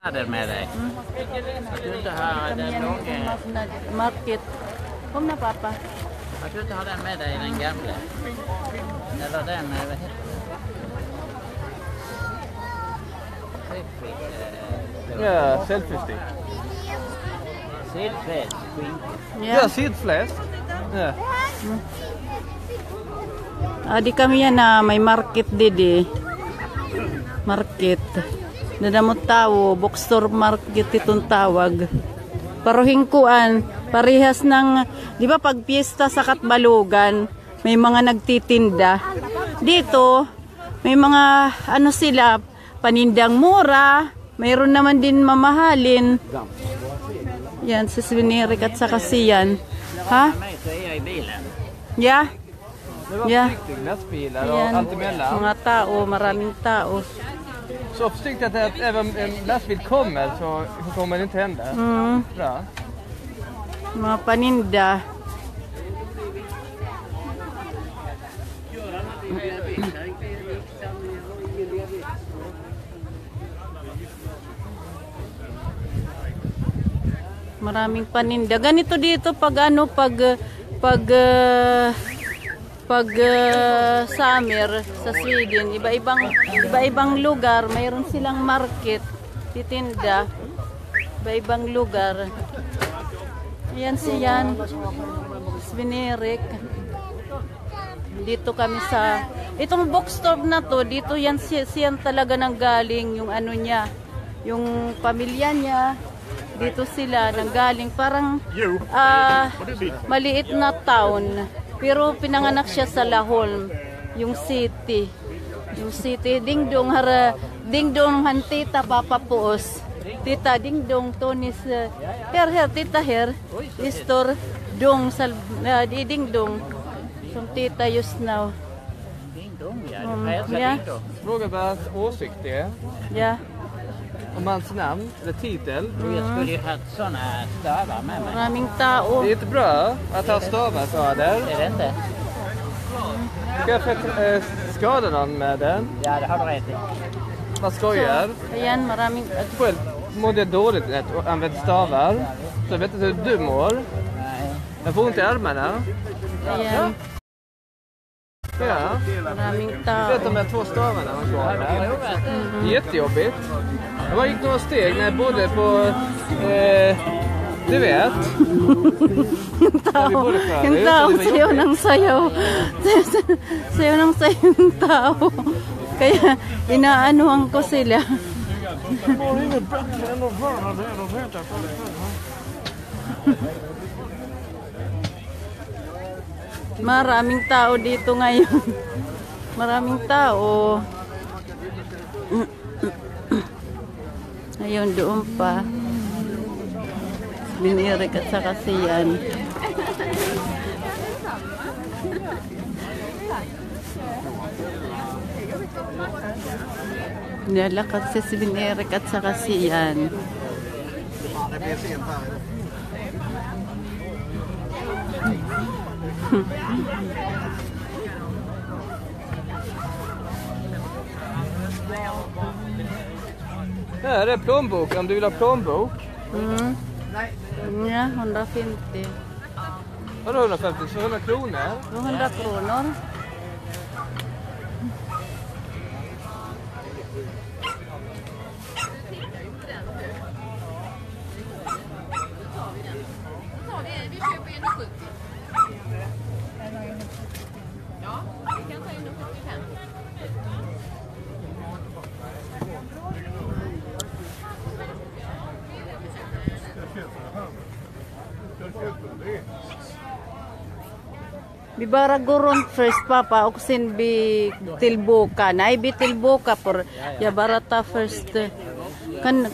Där med dig. Att du inte har den långa... Market. Kom na pappa. Att du inte har den med dig, den gamla. Eller den, vad heter det? Ja, selfie-stick. Sidfläsk, skinka. Ja, sidfläsk. Ja. Di kami yan na may market didi. Market. Nadamot tao, bookstore market itong tawag. Paruhingkuan, parehas ng, di ba pag piyesta sa Katbalugan, may mga nagtitinda. Dito, may mga ano sila, panindang mura, mayroon naman din mamahalin. Yan, si Svenirik at saka siyan. Ha? Yeah. Ja. Yan, mga tao, maraming tao. Så uppstyckt att även en lastbil kommer så kommer det inte hända. Bra. Mga paninda. Maraming paninda. Ganito dito pag ano, pag summer sa Sweden, iba-ibang lugar, mayroon silang market, titinda, iba-ibang lugar. Ayan siyan, Svenirik. Dito kami sa, itong bookstore na to, dito yan siyan talaga nanggaling yung ano niya, yung pamilya niya, dito sila nanggaling, parang maliit na town. Pero pinanganak siya sa Laholm, yung city. Yung city, ding-dong, ding-dong, tita, papa puos. Tita, ding-dong, tonis, her, tita, her. Istor, dong, ding-dong. Som tita just now. Ding-dong, ja. Ja. Fråga vad hans åsikt är. Ja. Om hans namn, eller titel. Jag skulle ju ha såna stavar med mig. Maraming tao. Det är inte bra att ha stavar, Fader. Är det inte? Ska jag skada någon med den? Ja, det har du rätt i. Vad skojar? Ayan, maraming... Själv mådde jag dåligt när jag använde stavar. Så jag vet inte hur du mår. Nej. Jag får ont i armarna. Ayan, Ja. maraming Du tao. vet de här två stavarna man går med. Jättejobbigt. Jag bara gick några steg när jag bodde på... du vet. Yung tao, sayaw ng sayaw. Sayaw ng sayaw yung tao. Kaya inaanuhan ko sila. Maraming tao dito ngayon. Maraming tao. Ayun, doon pa. Svenirik at saka siyan. Nilalakad si Svenirik at saka siyan. Här är plånbok om du vill ha plånbok. Ja, 150. Vadå 150? 200 kronor? 200 kronor. Vi bara går runt först pappa och sen vi tillbaka. Nej, vi tillbaka för jag bara tar först. Kan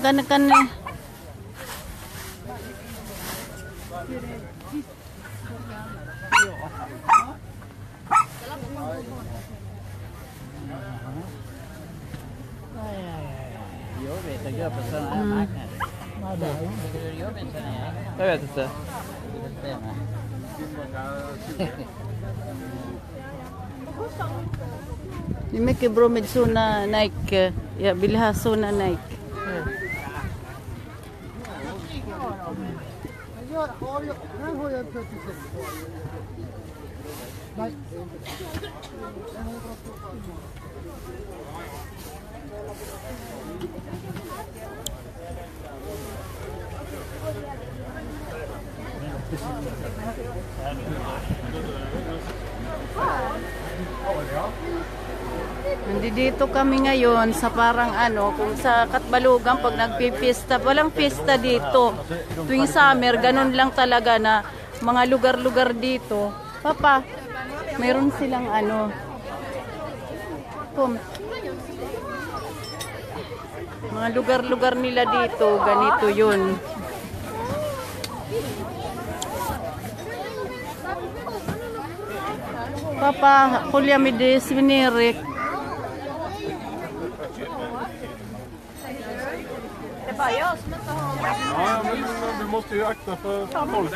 Jobbigt att gå på sådana här marknader. Tycker du det är jobbigt sådana här? Jag vet inte. Det är mycket bra med såna Nike. Jag vill ha såna Nike. Nandito kami ngayon sa parang ano, kung sa Katbalugan pag nagpipista, walang pista dito. Tuwing summer, ganun lang talaga na mga lugar-lugar dito. Papa, mayroon silang ano, mga lugar-lugar nila dito, ganito yun. Papa, kulyami de svinirik. Ja, men du måste ju akta för folk.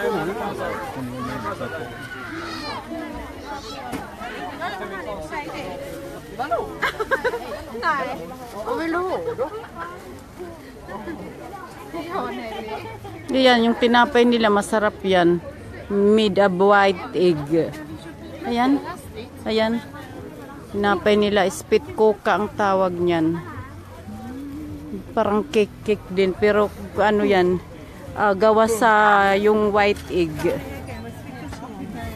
Nej. Vad vill du ha då? Yan, yung tinapay nila, masarap yan. Made of white egg. Ayan. Ayan. Tinapay nila, spit coca ang tawag niyan. Parang cake din, pero ano yan, gawa sa yung white egg.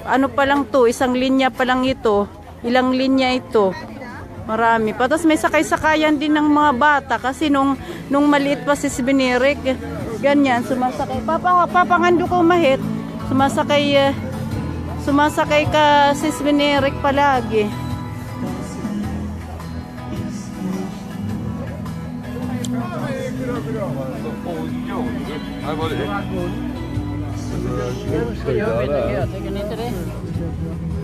Ano pa lang to, isang linya pa lang ito. Ilang linya ito? Marami. Patas may sakay-sakayan din ng mga bata kasi nung maliit pa si Svinirik, ganyan, sumasakay. Papangando ko mahit. Sumasakay ka si Svinirik palagi. Tycker ni inte det?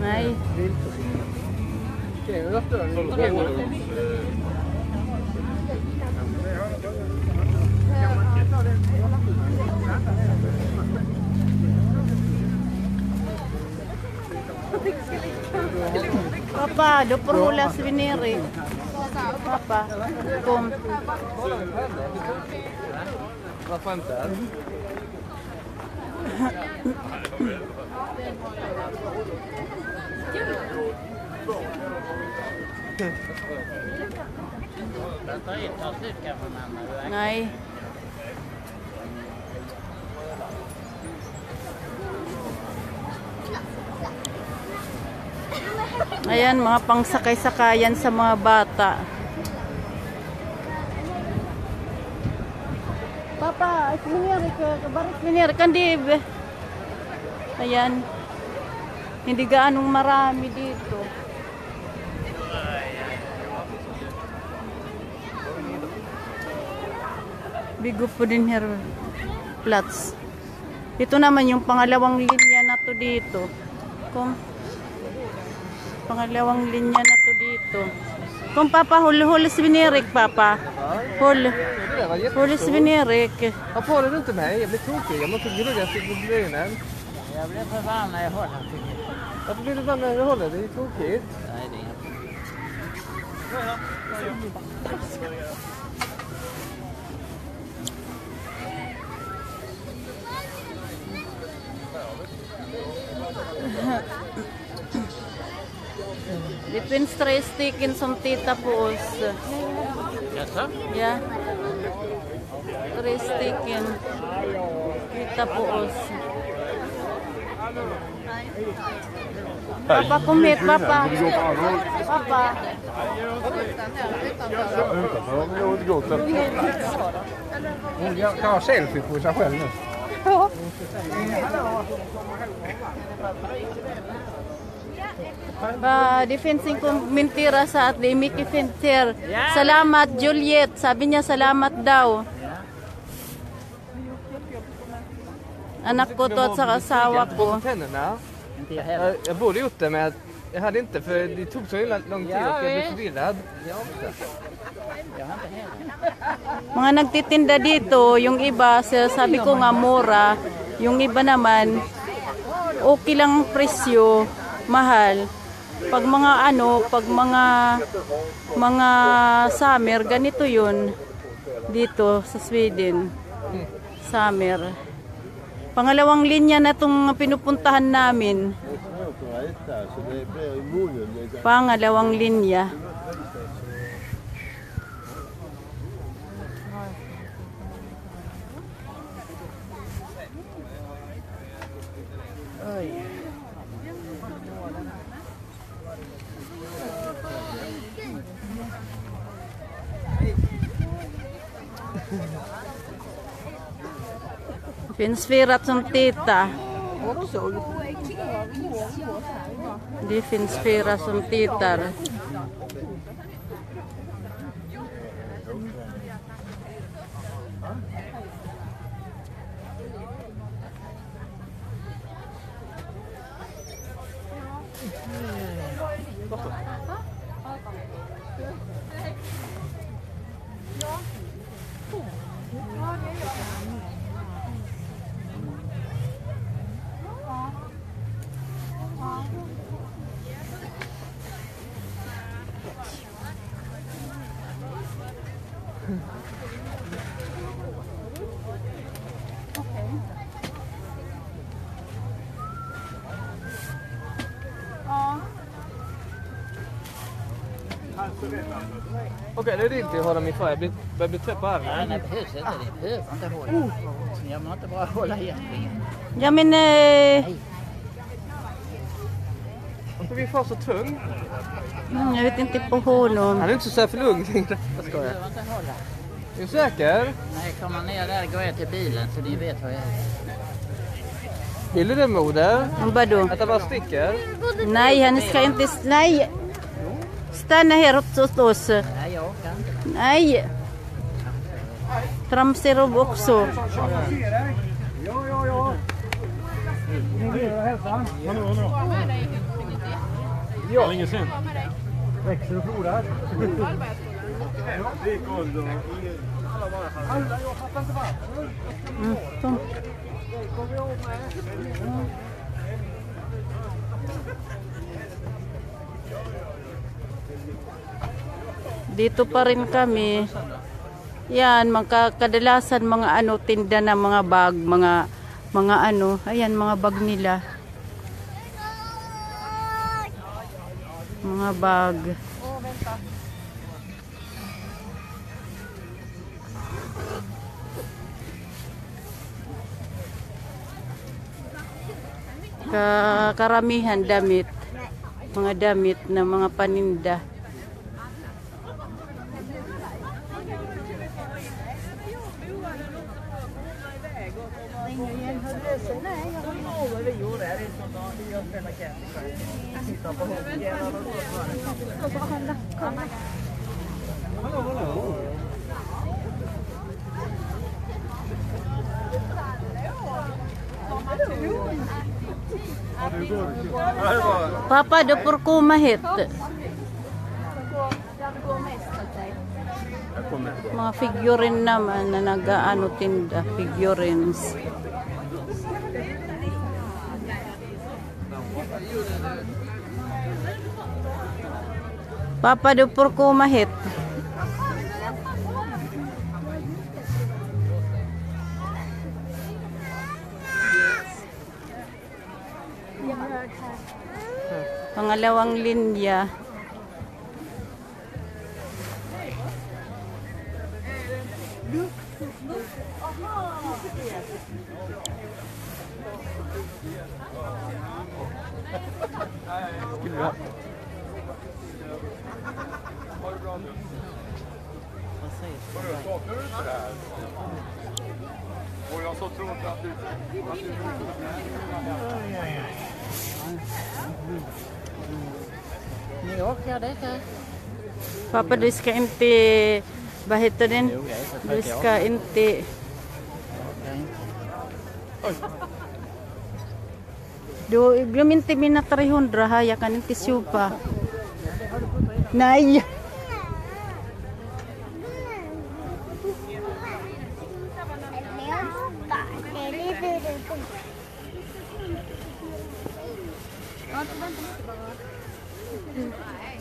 Nej. Papa, do perhula Svinirik. Papa, kom. Vad skämtar? Ta slut kanske mamma. Nej. Ayan, mga pangsakay-sakayan sa mga bata. Papa, Svinirik, kandib. Ayan. Hindi gaanong marami dito. Bigo po din here flats. Ito naman yung pangalawang linya na to dito. Pangalawang linya na to dito. Kung Papa, huli Svinirik, Papa. Huli Svinirik. Vad får du inte mig? Jag blir tokig. Jag måste grugga sig på brynen. Jag blir förbannad när jag hör han. Varför blir du förbannad när du håller? Det är tokigt. Nej, det är inget. Det finns 3 stycken som tittar på oss. Jaså? Ja. 3 stycken tittar på oss. Pappa, kom hit, pappa. Pappa. Hon kan ha selfie på sig själv nu. Det finns en kommentera sa at di Mickey Finter. Salamat Juliet. Sabi niya salamat daw. Anak ko to at sa asawa ko. Tänderna. Inte jag heller. Jag borde gjort det men jag hade inte för det tog så himla lång tid och jag blev förvirrad. Jag också. Jag har inte heller. Mga nagtitinda dito, yung iba, sabi ko nga mura, yung iba naman, okay lang presyo, mahal. Pag mga pag mga summer, ganito yun dito sa Sweden. Summer. Pangalawang linya na itong pinupuntahan namin. Pangalawang linya. Finns firat som tita. Det finns flera som tittar. Okej, det är inte att hålla mig för. Jag börjar bli trött på armen. Nej, behövs inte. Det behöver inte hålla. Jag måste inte bara hålla igen. Ja men Varför vi får så tung? jag vet inte på honom. Han är inte så här för lugn. Jag skojar. Behöver inte hålla. Är du säker? Nej, kommer ner där går jag till bilen så ni vet vad jag är. Vill du det, moder? Vadå? Att jag bara sticker? Nej, han ska inte... Nej! Stanna här hos oss. Nej, jag orkar inte. Nej! Tramser också. Ja, ingen sen. Växer och florar. Tom. Dito pa rin kami. Yan, kadalasan mga ano tinda na mga bag, mga ano, ayan mga bag nila. Mga bag. Karamihan damit. Mga damit na mga paninda. Papa, do por kumahit. Mga figurine naman na nag-ano tinda, figurines. Papa, do por kumahit. Pangalawang linya. Ni orkar det här. Papa, du ska inte, vad heter den? Du ska inte... Du, glöm inte mina 300 ha, jag kan inte supa. Nej!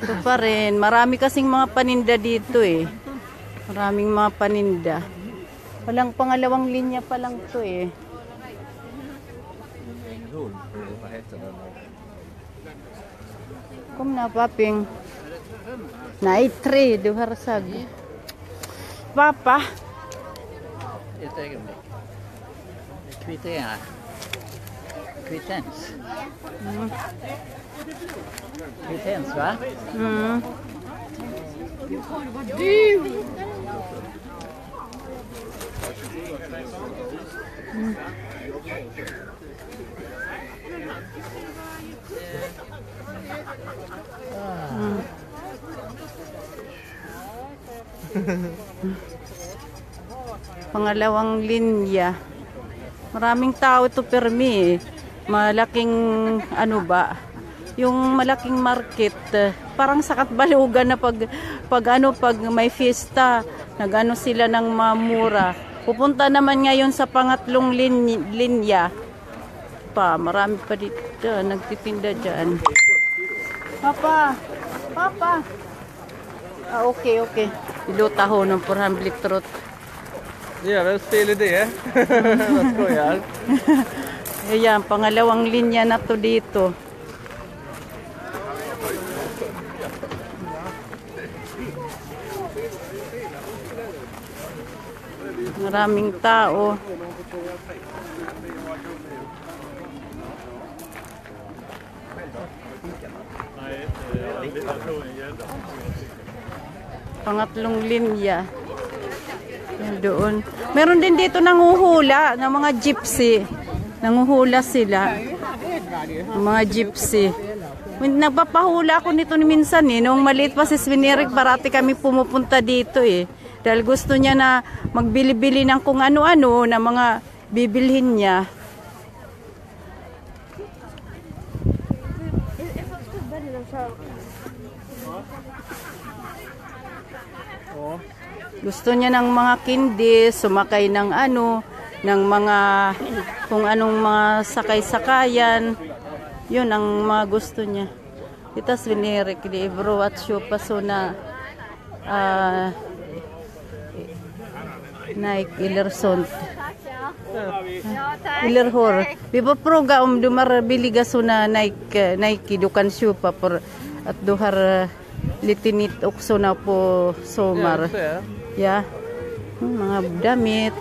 Ito pa rin. Marami kasing mga paninda dito eh. Maraming mga paninda. Walang pangalawang linya pa lang to eh. hund. Vad heter den? Kom na, paping. Nej, 3. Du har sagt. Pappa. Ett ögonblick. Kvittera. Kvittens. Kvittens, va? Mm. Pangalawang linya. Maraming tao ito permi. Malaking ano ba? Yung malaking market, parang sakat balugan na pag may fiesta, nagano sila ng mamura. Pupunta naman ngayon sa pangatlong linya. Marami pa dito nagtitinda diyan. Papa. Okay. Iluta ho ng 400 trot. Det är väl stil i det. Jag skojar. Ayan, pangalawang linya na to dito. Maraming tao. Pangatlong linya. Yan doon. Meron din dito nanguhula ng mga gypsy. Nanguhula sila. Ng mga gypsy. Nagpapahula ako nito ni minsan eh. Noong maliit pa si Swinirik, parati kami pumupunta dito eh. Dahil gusto niya na magbili-bili ng kung ano-ano na mga bibilhin niya. Gusto niya ng mga candies, sumakay ng ng mga kung anong mga sakay-sakayan. Yun ang mga gusto niya. Ito Swinirik, di bro at syupa so na Nike ilerson. Ilerhor. Biba proga dumar biliga so na Nike dukan syupa por at duhar litinit ukso na po somar. Ya. Mga damit.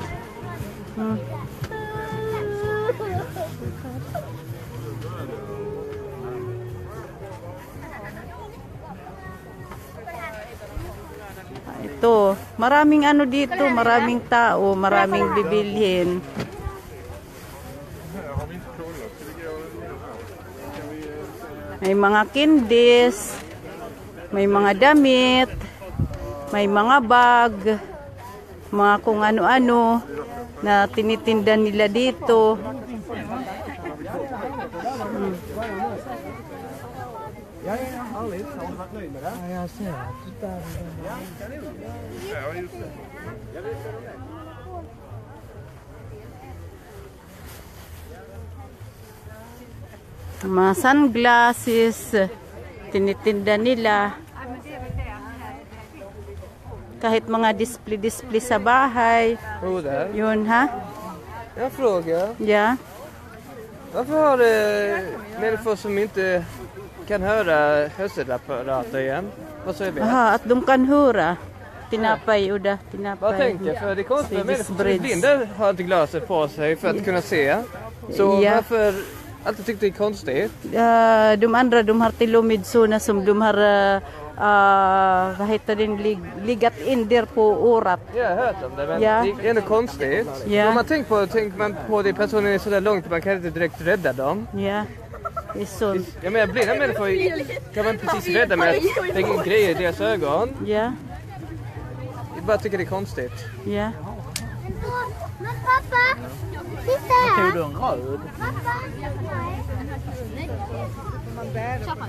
Ito, maraming ano dito, maraming tao, maraming bibilhin. May mga candies, may mga damit, may mga bag, mga kung ano-ano na tinitinda nila dito. Mga sunglasses tinitinda nila. Kahit mga display sa bahay. Yun ha? Jag frågar. Ja. Varför har människor som inte kan höra hörselaparater igen? Vad säger vi? Aha, at dum kan höra. Tinapay, Uda. Tinapay. Vad tänker jag? För det är konstigt att människor som är blinda har inte glaset på sig för att kunna se. Så varför alltid tyckte det är konstigt? Dum andra, dum har tilumidso na som dum har kahit din ligat in där på året. Jag har hört om det, men det är ändå konstigt. Om man tänker man på det personen är så där långt, man kan inte direkt rädda dem. Ja, det är så. Jag menar, blinda människor kan man precis rädda med att lägga in grejer i deras ögon. Ja. Jag bara tycker det är konstigt. Ja. Men pappa, titta här. Tog du en röd? Pappa.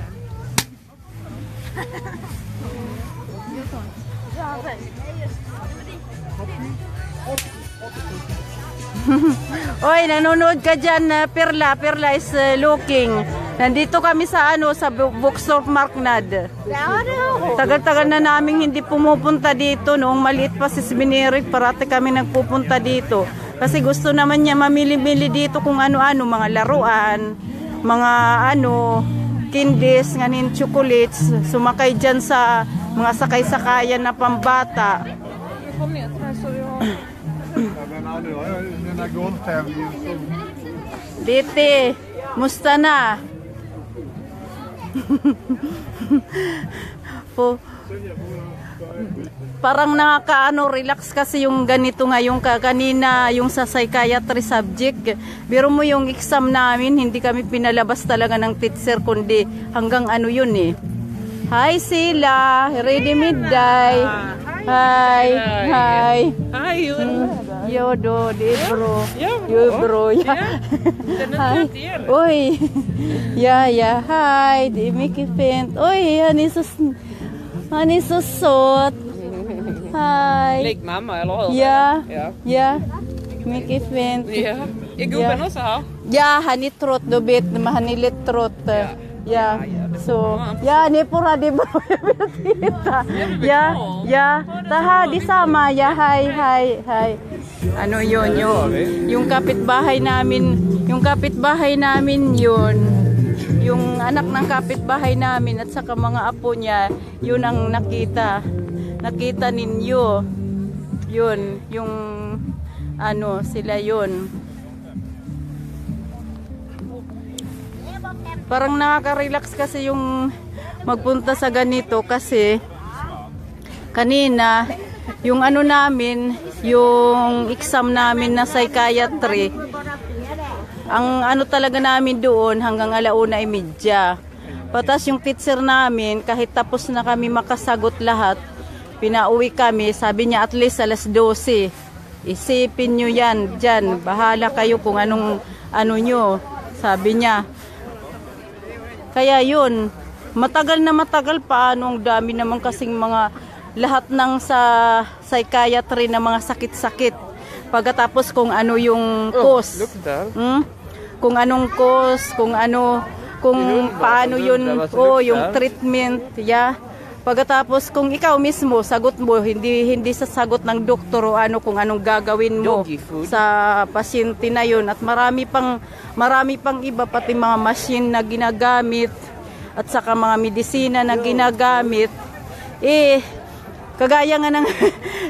Oy, nanonood ka dyan, Perla. Perla is looking. Nandito kami sa sa Bookstore Marknad. Tagal-tagal na namin hindi pumupunta dito. Noong maliit pa si Swinirik, parati kami nagpupunta dito. Kasi gusto naman niya mamili-mili dito kung ano-ano, mga laruan, mga candies, nganin chocolates, sumakay dyan sa mga sakay-sakayan na pambata. Den här golftävlingen som... Dite, musta na? Po, parang relax kasi yung ganito ngayong kanina, yung sa psychiatry subject. Biro mo yung exam namin, hindi kami pinalabas talaga ng teacher, kundi hanggang yun eh. Hi Sila, ready midday. Hi, hi. Hi, Yo do, di bro. Yo bro, ya. Hi. Oi. Ya, hi. Di Mickey Fent. Oi, han är så söt. Hi. Lik mamma, eller hur? Ja. Ja. Ja. Mickey Fent. Ja. Är gubben också här? Ja, han är trött då vet man, han är lite trött. Ja. Så, ja, ni pura di bro. Ja. Taha di sama. Ja, hi. Ano yun, yung kapitbahay namin yun, yung anak ng kapitbahay namin at saka mga apo niya, yun ang nakita ninyo, yun, yung sila yun. Parang nakaka-relax kasi yung magpunta sa ganito kasi kanina yung namin, yung exam namin na psychiatry, ang talaga namin doon hanggang 1:30. Patas yung teacher namin, kahit tapos na kami makasagot lahat, pinauwi kami, sabi niya at least 12:00. Isipin nyo yan, dyan, bahala kayo kung anong nyo, sabi niya. Kaya yun, matagal pa, ang dami naman kasing mga lahat ng sa psychiatry na mga sakit-sakit. Pagkatapos kung yung cause. Kung anong cause, kung paano yun, yung treatment, Pagkatapos kung ikaw mismo sagot mo, hindi sa sagot ng doktor o kung anong gagawin mo sa pasyente na yun. At marami pang iba, pati mga machine na ginagamit at saka mga medisina na ginagamit. Kagaya nga ng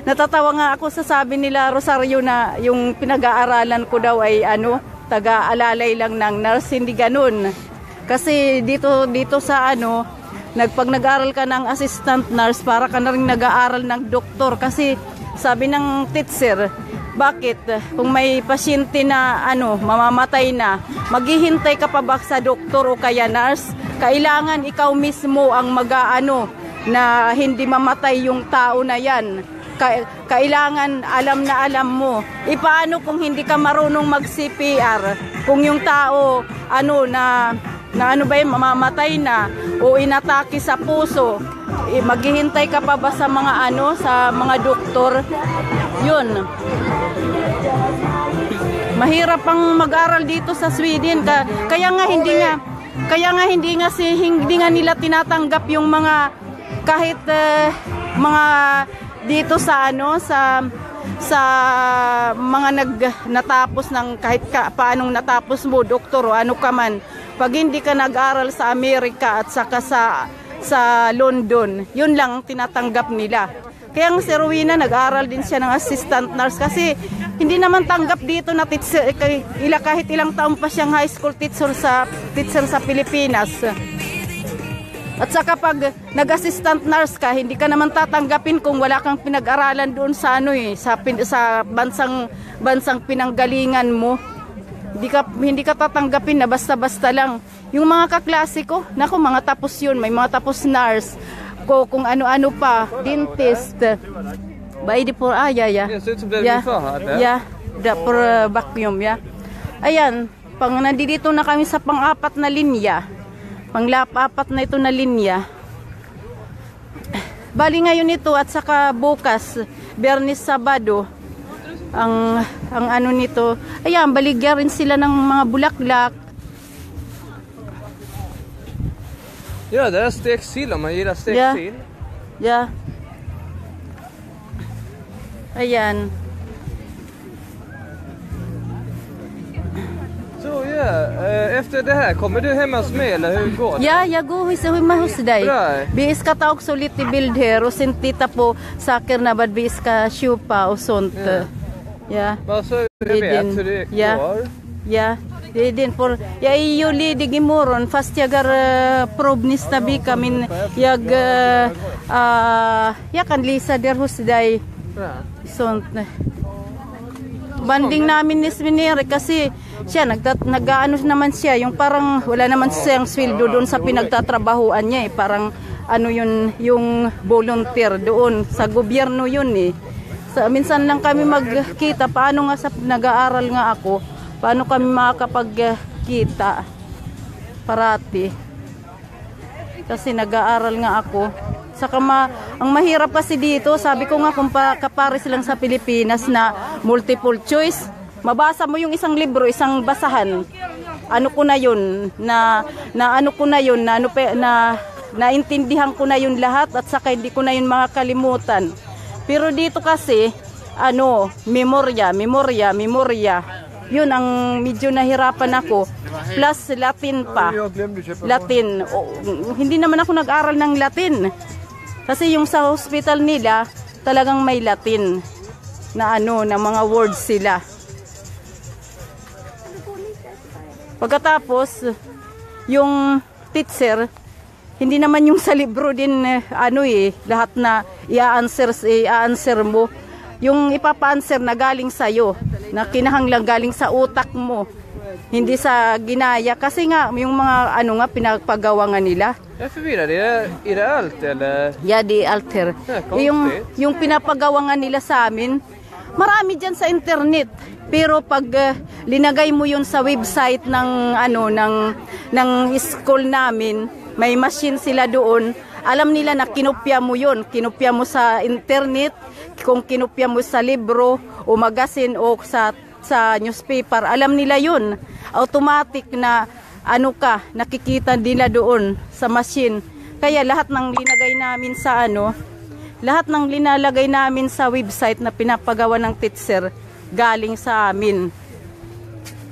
natatawa nga ako sa sabi nila Rosario na yung pinag-aaralan ko daw ay taga-alalay lang ng nurse, hindi ganun. Kasi dito sa pag nag-aaral ka ng assistant nurse, para ka na rin nag-aaral ng doktor. Kasi sabi ng teacher, bakit kung may pasyente na mamamatay na, maghihintay ka pa ba sa doktor o kaya nurse? Kailangan ikaw mismo ang na hindi mamatay yung tao na yan. Kailangan alam mo. Paano kung hindi ka marunong mag-CPR? Kung yung tao mamamatay na o inatake sa puso, maghihintay ka pa ba sa mga sa mga doktor? Yun. Mahirap pang mag-aral dito sa Sweden. Kaya nga hindi nga nila tinatanggap yung mga kahit mga dito sa mga natapos ng kahit paanong natapos mo, doktor o ka man. Pag hindi ka nag-aral sa Amerika at saka sa London, yun lang tinatanggap nila. Kaya si Rowena nag-aral din siya ng assistant nurse kasi hindi naman tanggap dito na teacher, kahit ilang taon pa siyang high school teacher sa Pilipinas. At saka pag nag-assistant nurse ka, hindi ka naman tatanggapin kung wala kang pinag-aralan doon sa sa bansang pinanggalingan mo. Hindi ka tatanggapin na basta-basta lang. Yung mga kaklase ko, mga tapos yun, may mga tapos nurse, kung ano-ano pa, dentist. Por vacuum, Ayan, nandito na kami sa pang-apat na linya. Pang-apat na ito na linya. Bali ngayon ito at saka bukas, Biyernes, Sabado, ang nito. Ayan, baligya rin sila ng mga bulaklak. Ja, det är stekt sill om man gillar stekt sill. Ja. Ayan. efter det här, kommer du hem hos mig eller hur går det? Ja, jag går hos dig. Bra. Vi ska ta också lite bild här och sen titta på sakerna vad vi ska köpa och sånt. Ja. Bara så du vet hur det går. Ja, det är den för jag är ju ledig imorgon fast jag har prov nästa vecka men jag kan lisa där hos dig. Bra. Sånt. Banding namin ni Sminere kasi siya nag-ano naman siya yung parang wala naman siyang sweldo doon sa pinagtatrabahuan niya parang ano yun yung volunteer doon sa gobyerno yun minsan lang kami magkita paano nga sa nag-aaral nga ako paano kami makakapagkita parati kasi nag-aaral nga ako saka ang mahirap kasi dito, sabi ko nga kung kapares lang sa Pilipinas na multiple choice, mabasa mo yung isang libro, isang basahan. Ano ko na yun, na naintindihan ko na yun lahat at saka hindi ko na yun makakalimutan. Pero dito kasi, memorya. Yun ang medyo nahirapan ako. Plus Latin pa. Latin. Hindi naman ako nag-aral ng Latin. Kasi yung sa hospital nila, talagang may Latin na na mga words sila. Pagkatapos, yung teacher, hindi naman yung sa libro din, lahat na i-answer mo. Yung ipapa-answer na galing sa'yo, na kinahanglang galing sa utak mo. Hindi sa ginaya. Kasi nga, yung mga pinagpagawa nga nila. Jag är förvirrad, är det allt eller? Ja, det är allt här. Yung pinapagawa nga nila sa amin, marami dyan sa internet. Pero pag linagay mo yun sa website ng school namin, may machine sila doon. Alam nila na kinopya mo yun. Kinopya mo sa internet, kung kinopya mo sa libro o magazine o sa newspaper, alam nila yun. Automatic na nakikita nila doon sa machine. Kaya lahat ng linagay namin sa lahat ng linalagay namin sa website na pinapagawa ng teacher galing sa amin.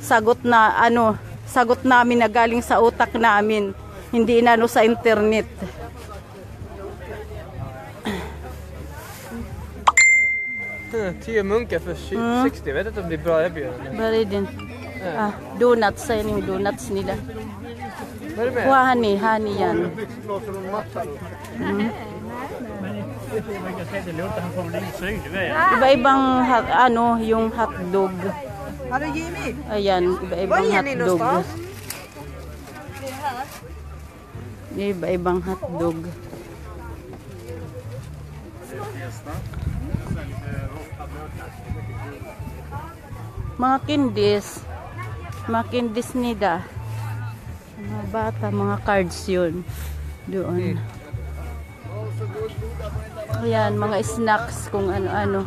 Sagot namin na galing sa utak namin, hindi sa internet. 10 munkar för 60, jag vet inte om det är bra erbjudande. Vad är det? Donuts, säger ni donuts nila. Vad är det med? Honey yan. Iba-ibang yung hotdog. Ayan, iba-ibang hotdog. Iba-ibang hotdog. Mga candies nila. Mga bata, mga cards yun. Doon. Ayan, mga snacks kung ano-ano.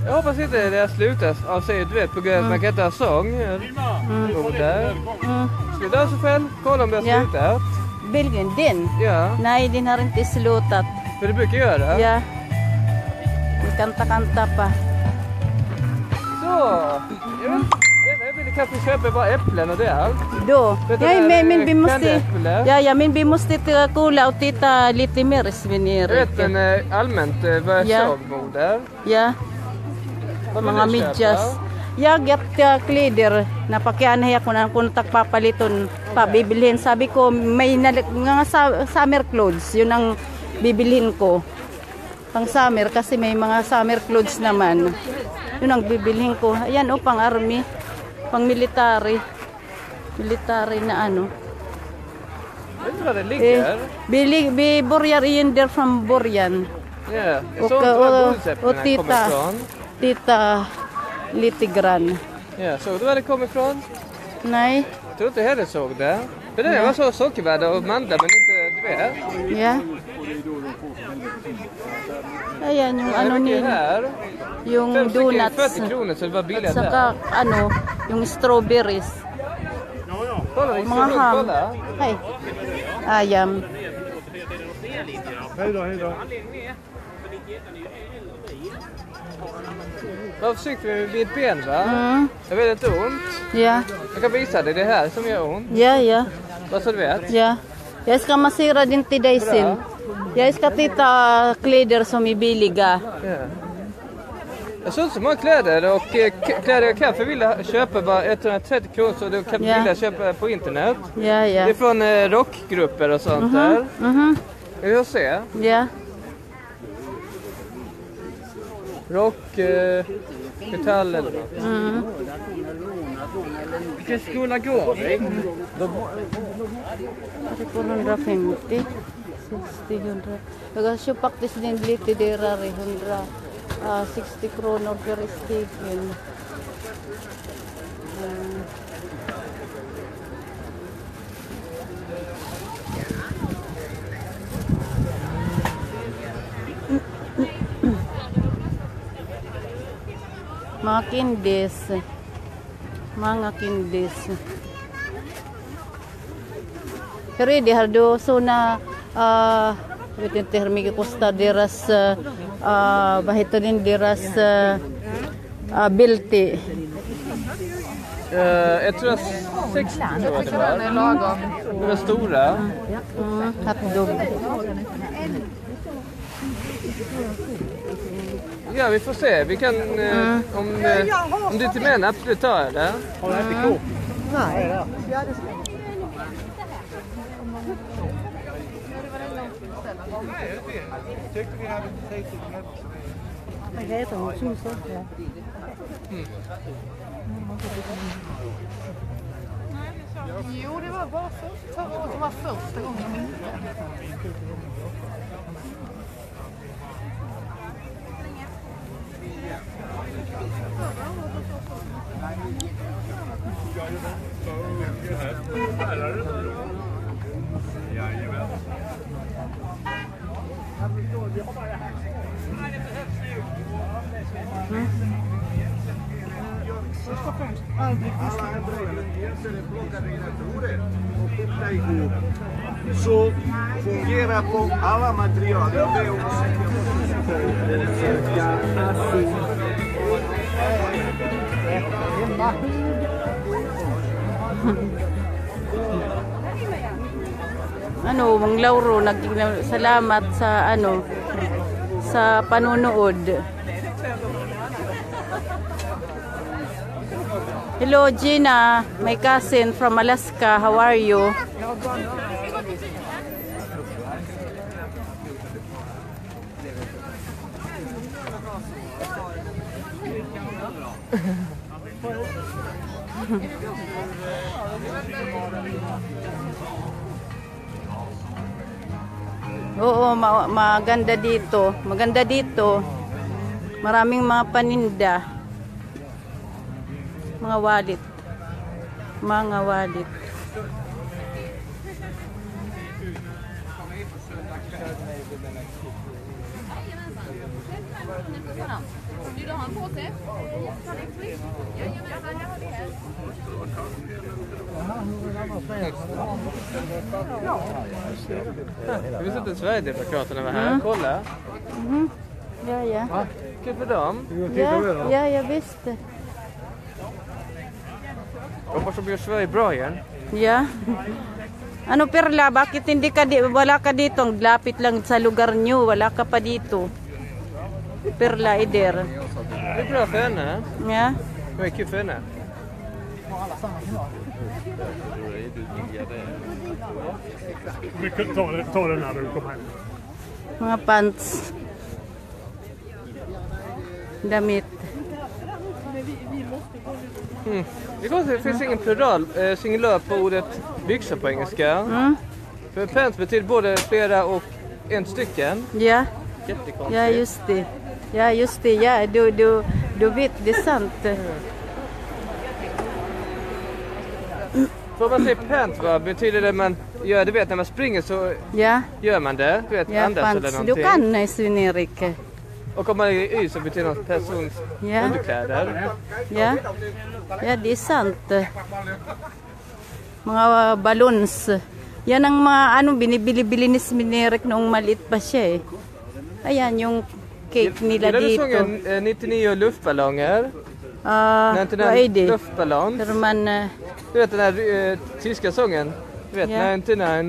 Jag hoppas inte det slutar av sig, du vet, på grund av att man kan inte ha sång. Där. Ska du så själv? Kolla om det har slutat. Belgien, din? Ja. Nej, din har inte slutat. För du brukar göra? Ja. Kanta-kanta pa. Så. Jag vill kanske köpa bara äpplen och det är allt. Då. Men vi måste kolla och titta lite mer Svenir. Jag vet, men allmänt vad jag såg där. Ja. Mga medyas. Yagat kleider na pakianay ako na kung papaliton pa bibilhin. Sabi ko may nga summer clothes, yun ang bibilhin ko. Pang summer kasi may mga summer clothes naman. Yun ang bibilhin ko. Ayan pang army, pang military. Military na Vet du vad det ligger? Borjar in there from Borjan. Ja, jag såg inte vad bosättningarna kommer ifrån. Tita lite grann. Ja, såg du var det kom ifrån? Nej. Jag tror inte heller såg det. För det var så sockervärda och mandlar men inte du vet. Ja. Ayan yung yung donuts. 40 kronor så det var billigt där. Saka yung strawberries. Kolla, mga ham. Ay. Ayam. Hej då, hej då. Var försiktig med mitt ben, va? Jag vet inte ont. Ja. Jag kan visa dig det här som gör ont. Ja. Bara så du vet. Ja. Jag ska massera din till dig sen. Jag ska titta kläder som är billiga. Ja. Jag såg så många kläder och kläder jag kan för vilja köpa bara 130 kronor så du kan vilja köpa på internet. Ja. Det är från rockgrupper och sånt där. Jag vill se. Ja. Rock, metall eller något. Vilken skola går vi? Det går 150. 60, 100. Jag köper faktiskt den lite dyrare, 160 kronor per stycken. Mga kindis. Pero di hardo so na vet inte hur mycket kostar deras vad heter den deras bilti. 160 tror jag det var. De är stora. Hotdog. Ja, vi får se. Vi kan, om du inte menar, absolut ta det. Har du ätit kort? Nej. Tyckte vi hade tid till Jo, det var bara förra året var första gången de inte. Så fungerar på alla material. Ano, Mang Lauro, salamat sa sa panunood. Hello Gina, my cousin from Alaska. How are you? Oo, maganda dito. Maganda dito. Maraming mga paninda. Mga wallet. Mga wallet. Vill du ha en påse? Jajamensan, jag har det här. Jag visste inte att Sverigedemokraterna var här. Kolla. Ja. Kul för dem. Ja, jag visste. Hoppas de gör Sverige bra igen. Yeah. Ano Perla, bakit hindi ka wala ka dito? Ang lapit lang sa lugar nyo, wala ka pa dito. Perla, Eder. Det är bra för henne. Ja. Det är kul för henne. Vi kan ta den när du kommer hem. Mga pants. Damit. Det finns ingen plural, singular på ordet byxor på engelska. För pants betyder både flera och en stycken. Ja. Jättekonstigt. Ja, just det. Ja, just det. Ja, du vet, det är sant. Får man säga pants, vad betyder det man gör? Du vet, när man springer så gör man det. Du vet, Ja, andas pants. eller någonting. Du kan, Sven-Erik. Och om man är y så betyder det någon persons underkläder. Ja. Ja, det är sant. Mga balloons. Yan ang mga binibili-bili ni Sminerek noong maliit pa siya eh. Ayan yung cake nila Gillar du dito. sången 99 luftballonger? Vad är det? Luftballon. Där man... Du vet den här tyska sången? Du vet Ja. 99